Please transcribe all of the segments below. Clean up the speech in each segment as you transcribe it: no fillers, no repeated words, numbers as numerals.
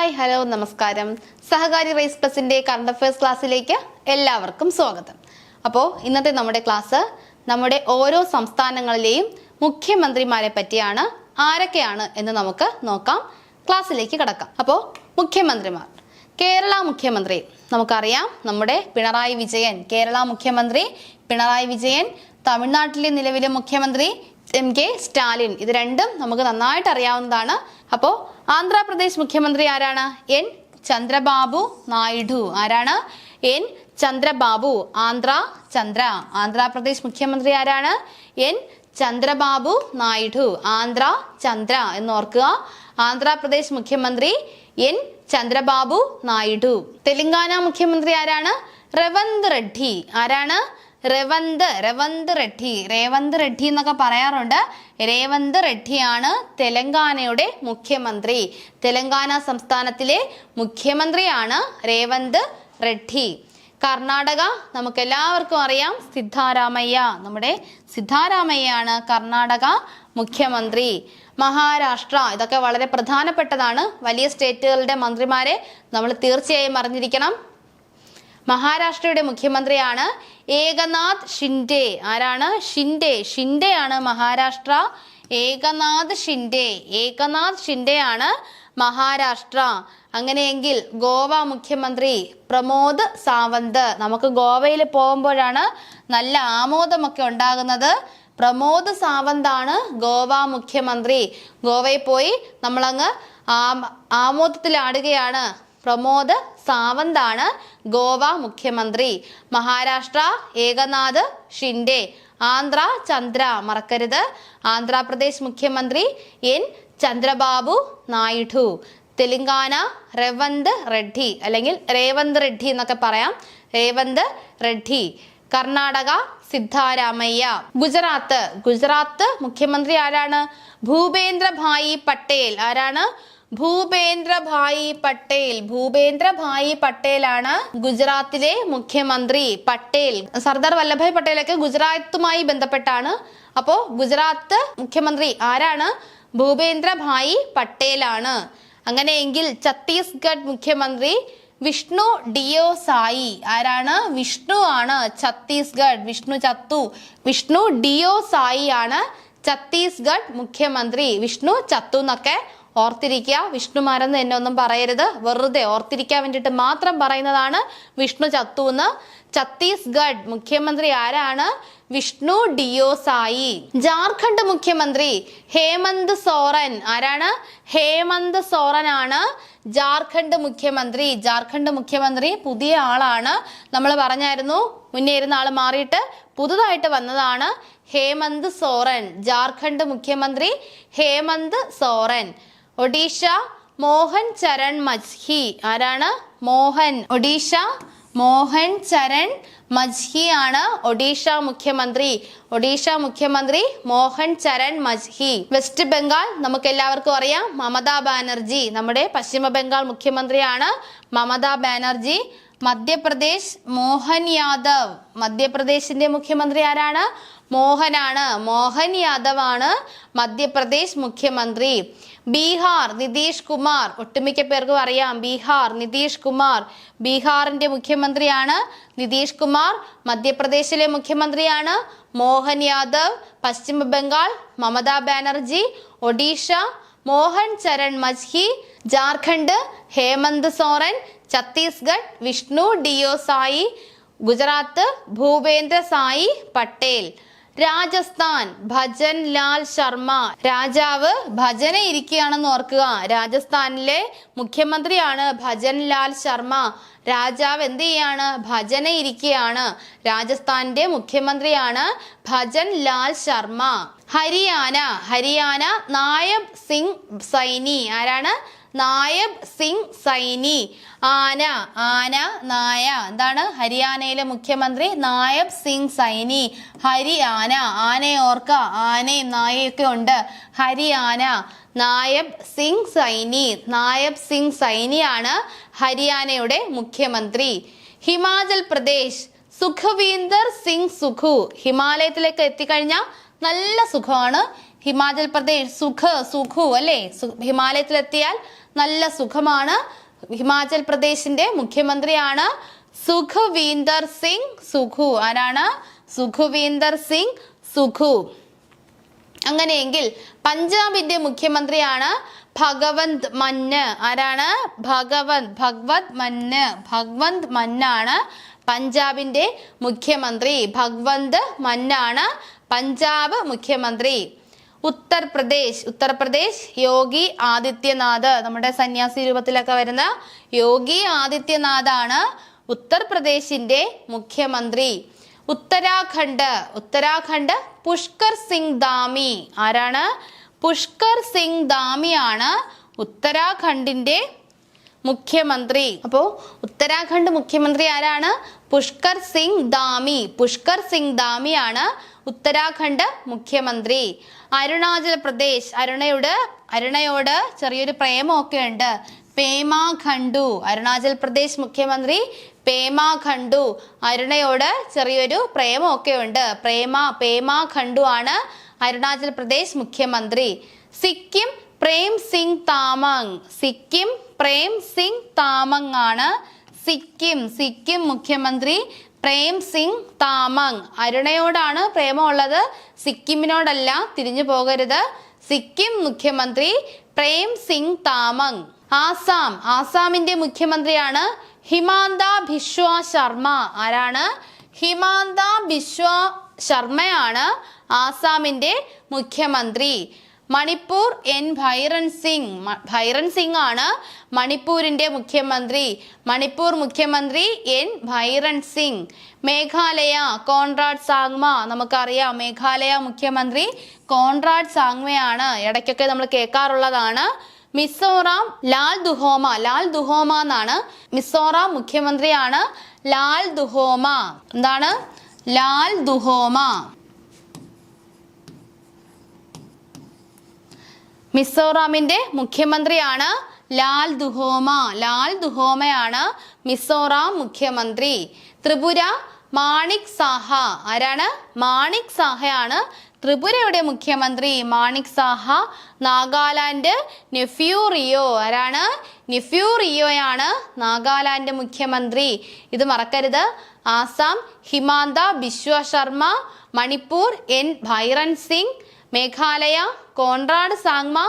Hi hello നമസ്കാരം. സഹകാരി rice പ്ലസിന്റെ current affairs ക്ലാസ്സിലേക്ക് എല്ലാവർക്കും സ്വാഗതം. അപ്പോൾ ഇന്നത്തെ നമ്മുടെ ക്ലാസ് നമ്മുടെ ഓരോ സംസ്ഥാനങ്ങളിലെയും മുഖ്യമന്ത്രിമാരെ പറ്റിയാണ്. ആരൊക്കെയാണ് എന്ന് നമുക്ക് നോക്കാം. ക്ലാസ്സിലേക്ക് കടക്കാം. അപ്പോൾ മുഖ്യമന്ത്രിമാർ. കേരള മുഖ്യമന്ത്രി നമുക്കറിയാം, നമ്മുടെ പിണറായി വിജയൻ. കേരള മുഖ്യമന്ത്രി പിണറായി വിജയൻ. തമിഴ്നാട്ടിലെ നിലവിലെ മുഖ്യമന്ത്രി എം.കെ. സ്റ്റാലിൻ. ഇത് രണ്ടും നമുക്ക് നന്നായിട്ട് അറിയാവുന്നതാണ്. അപ്പോൾ ആന്ധ്രാപ്രദേശ് മുഖ്യമന്ത്രി ആരാണ്? എൻ ചന്ദ്രബാബു നായിഡു. ആരാണ്? എൻ ചന്ദ്രബാബു. ആന്ധ്രാപ്രദേശ് മുഖ്യമന്ത്രി ആരാണ്? എൻ ചന്ദ്രബാബു നായിഡു. ചന്ദ്ര എന്ന് ഓർക്കുക. ആന്ധ്രാപ്രദേശ് മുഖ്യമന്ത്രി എൻ ചന്ദ്രബാബു നായിഡു. തെലങ്കാന മുഖ്യമന്ത്രി ആരാണ്? റേവന്ത് റെഡ്ഡി. ആരാണ്? റേവന്ത് റെഡ്ഡി എന്നൊക്കെ പറയാറുണ്ട്. റേവന്ത് റെഡ്ഡിയാണ് തെലങ്കാനയുടെ മുഖ്യമന്ത്രി. തെലങ്കാന സംസ്ഥാനത്തിലെ മുഖ്യമന്ത്രിയാണ് റേവന്ത് റെഡ്ഡി. കർണാടക നമുക്ക് എല്ലാവർക്കും അറിയാം, സിദ്ധാരാമയ്യ. നമ്മുടെ സിദ്ധാരാമയ്യാണ് കർണാടക മുഖ്യമന്ത്രി. മഹാരാഷ്ട്ര, ഇതൊക്കെ വളരെ പ്രധാനപ്പെട്ടതാണ്. വലിയ സ്റ്റേറ്റുകളുടെ മന്ത്രിമാരെ നമ്മൾ തീർച്ചയായും അറിഞ്ഞിരിക്കണം. മഹാരാഷ്ട്രയുടെ മുഖ്യമന്ത്രിയാണ് ഏകനാഥ് ഷിൻഡെ. ആരാണ്? ഷിൻഡെ ആണ് മഹാരാഷ്ട്ര. ഏകനാഥ് ഷിൻഡെ ആണ് മഹാരാഷ്ട്ര. അങ്ങനെയെങ്കിൽ ഗോവ മുഖ്യമന്ത്രി പ്രമോദ് സാവന്ത്. നമുക്ക് ഗോവയിൽ പോകുമ്പോഴാണ് നല്ല ആമോദമൊക്കെ ഉണ്ടാകുന്നത്. പ്രമോദ് സാവന്ത് ആണ് ഗോവ മുഖ്യമന്ത്രി. ഗോവയിൽ പോയി നമ്മളങ്ങ് ആമോദത്തിലാടുകയാണ്. പ്രമോദ് സാവന്ത് ആണ് ഗോവ മുഖ്യമന്ത്രി. മഹാരാഷ്ട്ര ഏകനാഥ് ഷിൻഡെ. ആന്ധ്ര ചന്ദ്ര, മറക്കരുത്. ആന്ധ്രാപ്രദേശ് മുഖ്യമന്ത്രി എൻ ചന്ദ്രബാബു നായിഡു. തെലങ്കാന റേവന്ത് റെഡ്ഡി, അല്ലെങ്കിൽ റേവന്ത് റെഡ്ഡി എന്നൊക്കെ പറയാം. റേവന്ത് റെഡ്ഡി. കർണാടക സിദ്ധാരാമയ്യ. ഗുജറാത്ത് മുഖ്യമന്ത്രി ആരാണ്? ഭൂപേന്ദ്ര ഭായി പട്ടേൽ. ആരാണ്? ഭൂപേന്ദ്ര ഭായി പട്ടേൽ ആണ് ഗുജറാത്തിലെ മുഖ്യമന്ത്രി. സർദാർ വല്ലഭായ് പട്ടേലൊക്കെ ഗുജറാത്തുമായി ബന്ധപ്പെട്ടാണ്. അപ്പോ ഗുജറാത്ത് മുഖ്യമന്ത്രി ആരാണ്? ഭൂപേന്ദ്ര ഭായി പട്ടേൽ ആണ്. അങ്ങനെയെങ്കിൽ ഛത്തീസ്ഗഡ് മുഖ്യമന്ത്രി വിഷ്ണു ഡിയോ സായി. ആരാണ്? വിഷ്ണു ആണ്. ഛത്തീസ്ഗഡ് വിഷ്ണു ഡിയോ സായി ആണ് ഛത്തീസ്ഗഡ് മുഖ്യമന്ത്രി. വിഷ്ണു ചത്തു എന്നൊക്കെ ഓർത്തിരിക്കുക. വിഷ്ണുമാരെന്ന് എന്നെ ഒന്നും പറയരുത്, വെറുതെ ഓർത്തിരിക്കാൻ വേണ്ടിയിട്ട് മാത്രം പറയുന്നതാണ് വിഷ്ണു ചത്തു എന്ന്. ഛത്തീസ്ഗഡ് മുഖ്യമന്ത്രി ആരാണ്? വിഷ്ണു ഡിയോ സായി. ജാർഖണ്ഡ് മുഖ്യമന്ത്രി ഹേമന്ത് സോറൻ. ആരാണ്? ഹേമന്ത് സോറൻ ആണ് ജാർഖണ്ഡ് മുഖ്യമന്ത്രി. പുതിയ ആളാണ്. നമ്മൾ പറഞ്ഞായിരുന്നു, മുന്നേ ഇരുന്ന ആള് മാറിയിട്ട് പുതുതായിട്ട് വന്നതാണ് ഹേമന്ത് സോറൻ. ജാർഖണ്ഡ് മുഖ്യമന്ത്രി ഹേമന്ത് സോറൻ. ഒഡീഷ മോഹൻ ചരൺ മജ്ഹി. ആരാണ്? ഒഡീഷ മോഹൻ ചരൺ മജ്ഹി ആണ് ഒഡീഷ മുഖ്യമന്ത്രി മോഹൻ ചരൺ മജ്ഹി. വെസ്റ്റ് ബംഗാൾ നമുക്ക് എല്ലാവർക്കും അറിയാം, മമതാ ബാനർജി. നമ്മുടെ പശ്ചിമ ബംഗാൾ മുഖ്യമന്ത്രിയാണ് മമതാ ബാനർജി. മധ്യപ്രദേശ് മോഹൻ യാദവ്. മധ്യപ്രദേശിന്റെ മുഖ്യമന്ത്രി ആരാണ്? മോഹൻ യാദവ് ആണ് മധ്യപ്രദേശ് മുഖ്യമന്ത്രി. ബീഹാർ നിതീഷ് കുമാർ. ഒട്ടുമിക്ക പേർക്കും അറിയാം നിതീഷ് കുമാർ. ബീഹാറിന്റെ മുഖ്യമന്ത്രിയാണ് നിതീഷ് കുമാർ. മധ്യപ്രദേശിലെ മുഖ്യമന്ത്രിയാണ് മോഹൻ യാദവ്. പശ്ചിമ ബംഗാൾ മമതാ ബാനർജി. ഒഡീഷ മോഹൻ ചരൺ മജ്ഹി. ജാർഖണ്ഡ് ഹേമന്ത് സോറൻ. ഛത്തീസ്ഗഡ് വിഷ്ണു ഡിയോ സായി. ഗുജറാത്ത് ഭൂപേന്ദ്ര സായി പട്ടേൽ. രാജസ്ഥാൻ ഭജൻ ലാൽ ശർമ്മ. രാജാവ് ഭജന ഇരിക്കുകയാണെന്ന് ഓർക്കുക. രാജസ്ഥാനിലെ മുഖ്യമന്ത്രിയാണ് ഭജൻ ലാൽ ശർമ്മ. രാജാവ് എന്ത് ചെയ്യാണ്? ഭജന ഇരിക്കുകയാണ്. രാജസ്ഥാന്റെ മുഖ്യമന്ത്രിയാണ് ഭജൻ ലാൽ ശർമ്മ. ഹരിയാന നായബ് സിംഗ് സൈനി. ആരാണ്? നായബ് സിംഗ് സൈനി. നായ. എന്താണ്? ഹരിയാനയിലെ മുഖ്യമന്ത്രി നായബ് സിംഗ് സൈനി. ഹരിയാന. ആനയെ ഓർക്ക, ആനയും നായയൊക്കെ ഉണ്ട്. ഹരിയാന നായബ് സിംഗ് സൈനിയാണ് ഹരിയാനയുടെ മുഖ്യമന്ത്രി. ഹിമാചൽ പ്രദേശ് സുഖ്വീന്ദർ സിംഗ് സുഖു. ഹിമാലയത്തിലേക്ക് എത്തിക്കഴിഞ്ഞാൽ നല്ല സുഖമാണ്. ഹിമാചൽ പ്രദേശ് സുഖു അല്ലേ, ഹിമാലയത്തിലെത്തിയാൽ നല്ല സുഖമാണ്. ഹിമാചൽ പ്രദേശിന്റെ മുഖ്യമന്ത്രിയാണ് സുഖ്വീന്ദർ സിംഗ് സുഖു. ആരാണ്? സുഖ്വീന്ദർ സിംഗ് സുഖു. അങ്ങനെയെങ്കിൽ പഞ്ചാബിന്റെ മുഖ്യമന്ത്രിയാണ് ഭഗവന്ത് മന്ന്. ആരാണ്? ഭഗവന്ത് മന്നാണ് പഞ്ചാബിന്റെ മുഖ്യമന്ത്രി. ഭഗവന്ത് മന്നാണ് പഞ്ചാബ് മുഖ്യമന്ത്രി. ഉത്തർപ്രദേശ് യോഗി ആദിത്യനാഥ്. നമ്മുടെ സന്യാസി രൂപത്തിലൊക്കെ വരുന്ന യോഗി ആദിത്യനാഥാണ് ഉത്തർപ്രദേശിന്റെ മുഖ്യമന്ത്രി. ഉത്തരാഖണ്ഡ് പുഷ്കർ സിംഗ് ധാമി. ആരാണ്? പുഷ്കർ സിംഗ് ധാമിയാണ് ഉത്തരാഖണ്ഡിന്റെ മുഖ്യമന്ത്രി. അപ്പോ ഉത്തരാഖണ്ഡ് മുഖ്യമന്ത്രി ആരാണ്? പുഷ്കർ സിംഗ് ധാമിയാണ് ഉത്തരാഖണ്ഡ് മുഖ്യമന്ത്രി. അരുണാചൽ പ്രദേശ് അരുണയോട് ചെറിയൊരു പ്രേമമൊക്കെ ഉണ്ട്. പേമ ഖണ്ഡു. അരുണാചൽ പ്രദേശ് മുഖ്യമന്ത്രി പേമ ഖണ്ഡു. അരുണയോട് ചെറിയൊരു പ്രേമമൊക്കെ ഉണ്ട്. പേമ ഖണ്ഡു ആണ് അരുണാചൽ പ്രദേശ് മുഖ്യമന്ത്രി. സിക്കിം പ്രേം സിംഗ് താമങ് ആണ് സിക്കിം മുഖ്യമന്ത്രി പ്രേം സിംഗ് താമങ്. അരുണയോടാണ് പ്രേമമുള്ളത്, സിക്കിമിനോടല്ല, തിരിഞ്ഞു പോകരുത്. സിക്കിം മുഖ്യമന്ത്രി പ്രേം സിംഗ് താമങ്. ആസാമിന്റെ മുഖ്യമന്ത്രിയാണ് ഹിമാന്ത ബിശ്വ ശർമ്മ. ആരാണ്? ഹിമാന്ത ബിശ്വ ശർമ്മയാണ് ആസാമിന്റെ മുഖ്യമന്ത്രി. മണിപ്പൂർ ഭൈരൻ സിംഗ് ആണ് മണിപ്പൂരിന്റെ മുഖ്യമന്ത്രി. മണിപ്പൂർ മുഖ്യമന്ത്രി ഭൈരൻ സിംഗ്. മേഘാലയ കോൺറാഡ് സാങ്മ. നമുക്കറിയാം മേഘാലയ മുഖ്യമന്ത്രി കോൺറാഡ് സാങ്മയാണ്, ഇടയ്ക്കൊക്കെ നമ്മൾ കേൾക്കാറുള്ളതാണ്. മിസോറാം ലാൽ ദുഹോമ എന്നാണ് മിസോറാം മുഖ്യമന്ത്രിയാണ് ലാൽ ദുഹോമ. എന്താണ്? ലാൽ ദുഹോമ. മിസോറാമിന്റെ മുഖ്യമന്ത്രിയാണ് ലാൽ ദുഹോമയാണ് മിസോറാം മുഖ്യമന്ത്രി. ത്രിപുര മാണിക് സാഹ. ആരാണ്? മാണിക് സാഹയാണ് ത്രിപുരയുടെ മുഖ്യമന്ത്രി. മാണിക് സാഹ. നാഗാലാൻഡ് നെഫ്യൂ റിയോ. ആരാണ്? നെഫ്യൂ റിയോയാണ് നാഗാലാൻഡ് മുഖ്യമന്ത്രി. ഇത് മറക്കരുത്. ആസാം ഹിമാന്ത ബിശ്വ ശർമ്മ. മണിപ്പൂർ ഭൈരൻ സിംഗ്. മേഘാലയ കോൺറാഡ് സാങ്മ.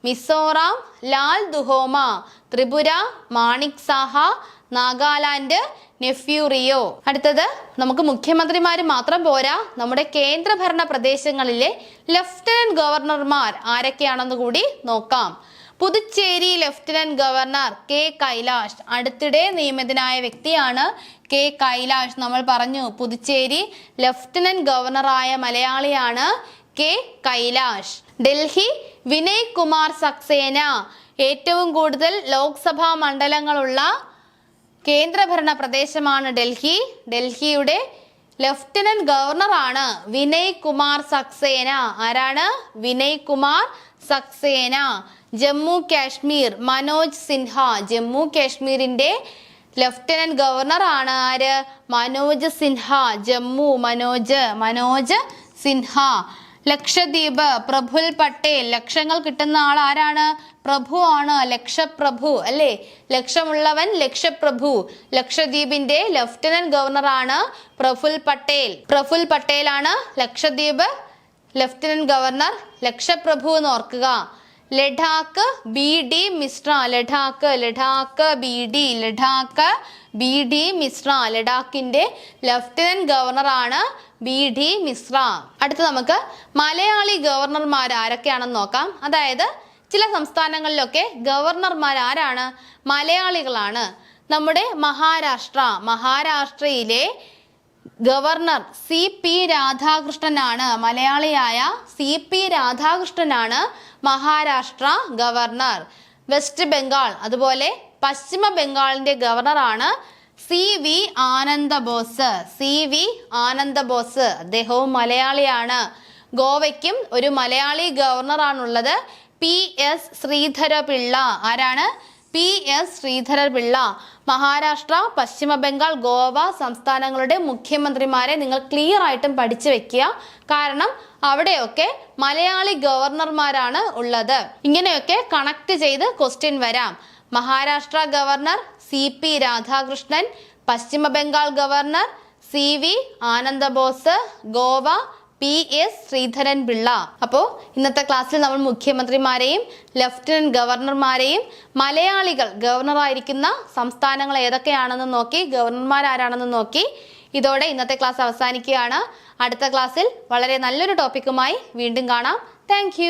മിസോറാം ലാൽ ദുഹോമ. ത്രിപുര മാണിക് സാഹ. നാഗാലാൻഡ് നെഫ്യൂ റിയോ. അടുത്തത് നമുക്ക് മുഖ്യമന്ത്രിമാർ മാത്രം പോരാ, നമ്മുടെ കേന്ദ്രഭരണ പ്രദേശങ്ങളിലെ ലഫ്റ്റനന്റ് ഗവർണർമാർ ആരൊക്കെയാണെന്ന് കൂടി നോക്കാം. Puducherry lieutenant governor K Kailash. അടുത്തിടെ നിയമിതനായ വ്യക്തിയാണ് കെ കൈലാഷ്. നമ്മൾ പറഞ്ഞു പുതുച്ചേരി ലഫ്റ്റനന്റ് ഗവർണറായ മലയാളിയാണ് കെ കൈലാഷ്. ഡൽഹി വിനയ് കുമാർ സക്സേന. ഏറ്റവും കൂടുതൽ ലോക്സഭാ മണ്ഡലങ്ങളുള്ള കേന്ദ്രഭരണ പ്രദേശമാണ് ഡൽഹി. ഡൽഹിയുടെ ലഫ്റ്റനന്റ് ഗവർണറാണ് വിനയ് കുമാർ സക്സേന. ആരാണ്? വിനയ് കുമാർ സക്സേന. ജമ്മു കാശ്മീർ മനോജ് സിൻഹ. ജമ്മു കാശ്മീരിന്റെ ലഫ്റ്റനന്റ് ഗവർണറാണ് ആര്? മനോജ് സിൻഹ. ജമ്മു മനോജ് സിൻഹ. ലക്ഷദ്വീപ് പ്രഫുൽ പട്ടേൽ. ലക്ഷങ്ങൾ കിട്ടുന്ന ആൾ ആരാണ്? പ്രഭു ആണ്, ലക്ഷപ്രഭു അല്ലേ, ലക്ഷമുള്ളവൻ ലക്ഷപ്രഭു. ലക്ഷദ്വീപിന്റെ ലഫ്റ്റനന്റ് ഗവർണറാണ് പ്രഫുൽ പട്ടേലാണ് ലക്ഷദ്വീപ് ലഫ്റ്റനന്റ് ഗവർണർ. ലക്ഷപ്രഭു എന്ന് ഓർക്കുക. Ladakh B D Mishra. Ladakh B D Mishra. ലഡാക്കിന്റെ ലഫ്റ്റനന്റ് ഗവർണറാണ് ബി ഡി മിശ്ര. അടുത്ത നമുക്ക് മലയാളി ഗവർണർമാർ ആരൊക്കെയാണെന്ന് നോക്കാം. അതായത് ചില സംസ്ഥാനങ്ങളിലൊക്കെ ഗവർണർമാർ ആരാണ്? മലയാളികളാണ്. നമ്മുടെ മഹാരാഷ്ട്രയിലെ ഗവർണർ സി പി രാധാകൃഷ്ണനാണ്. മലയാളിയായ സി പി രാധാകൃഷ്ണനാണ് മഹാരാഷ്ട്ര ഗവർണർ. വെസ്റ്റ് ബംഗാൾ അതുപോലെ പശ്ചിമ ബംഗാളിന്റെ ഗവർണറാണ് സി വി ആനന്ദബോസ്. അദ്ദേഹവും മലയാളിയാണ്. ഗോവയ്ക്കും ഒരു മലയാളി ഗവർണറാണുള്ളത്, പി എസ് ശ്രീധരപിള്ള. ആരാണ്? PS ശ്രീധരൻപിള്ള. മഹാരാഷ്ട്ര, പശ്ചിമ ബംഗാൾ, ഗോവ സംസ്ഥാനങ്ങളുടെ മുഖ്യമന്ത്രിമാരെ നിങ്ങൾ ക്ലിയർ ആയിട്ടും പഠിച്ചു വെക്കുക. കാരണം അവിടെയൊക്കെ മലയാളി ഗവർണർമാരാണ് ഉള്ളത്. ഇങ്ങനെയൊക്കെ കണക്ട് ചെയ്ത് ക്വസ്റ്റ്യൻ വരാം. മഹാരാഷ്ട്ര ഗവർണർ CP രാധാകൃഷ്ണൻ, പശ്ചിമ Bengal governor CV Ananda Bose, Goa PS Sreedharan Pillai. അപ്പോൾ ഇന്നത്തെ ക്ലാസ്സിൽ നമ്മൾ മുഖ്യമന്ത്രിമാരെയും ലഫ്റ്റനന്റ് ഗവർണർമാരെയും മലയാളികൾ ഗവർണറായിരിക്കുന്ന സംസ്ഥാനങ്ങൾ ഏതൊക്കെയാണെന്ന് നോക്കി, ഗവർണർമാരാരാണെന്ന് നോക്കി. ഇതോടെ ഇന്നത്തെ ക്ലാസ് അവസാനിക്കുകയാണ്. അടുത്ത ക്ലാസ്സിൽ വളരെ നല്ലൊരു ടോപ്പിക്കുമായി വീണ്ടും കാണാം. താങ്ക്